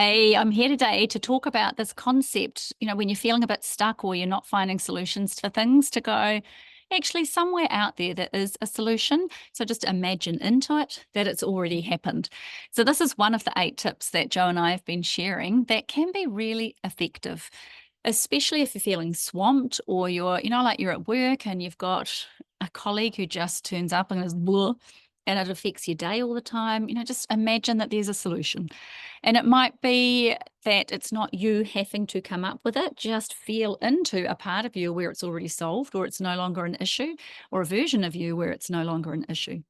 Hey, I'm here today to talk about this concept, when you're feeling a bit stuck or you're not finding solutions for things, to go, actually, somewhere out there that is a solution. So just imagine into it that it's already happened. So this is one of the 8 tips that Joe and I have been sharing that can be really effective, especially if you're feeling swamped or like you're at work and you've got a colleague who just turns up and is blah, and it affects your day all the time. Just imagine that there's a solution. And it might be that it's not you having to come up with it. Just feel into a part of you where it's already solved, or it's no longer an issue, or a version of you where it's no longer an issue.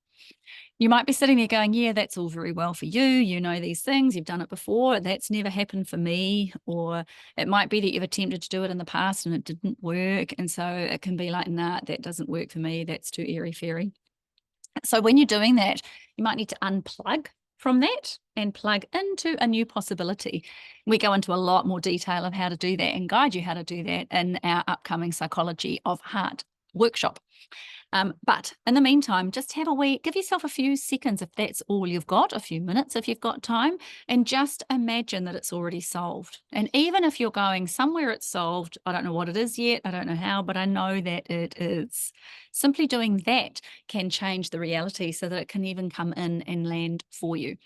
You might be sitting there going, yeah, that's all very well for you. You know these things, you've done it before. That's never happened for me. Or it might be that you've attempted to do it in the past and it didn't work. And so it can be like, nah, that doesn't work for me. That's too airy fairy. So when you're doing that, you might need to unplug from that and plug into a new possibility. We go into a lot more detail of how to do that and guide you how to do that in our upcoming Psychology of Heart workshop. But in the meantime, just have a wee, give yourself a few seconds if that's all you've got, a few minutes if you've got time, and just imagine that it's already solved. And even if you're going somewhere it's solved, I don't know what it is yet, I don't know how, but I know that it is. Simply doing that can change the reality so that it can even come in and land for you.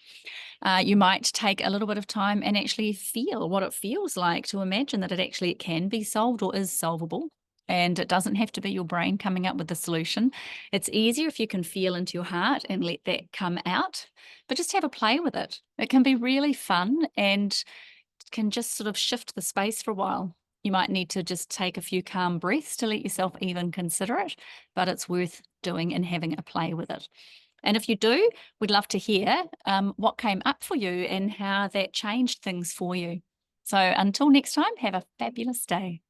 You might take a little bit of time and actually feel what it feels like to imagine that it can be solved or is solvable. And it doesn't have to be your brain coming up with the solution. It's easier if you can feel into your heart and let that come out, but just have a play with it. It can be really fun and can just sort of shift the space for a while. You might need to just take a few calm breaths to let yourself even consider it, but it's worth doing and having a play with it. And if you do, we'd love to hear what came up for you and how that changed things for you. So until next time, have a fabulous day.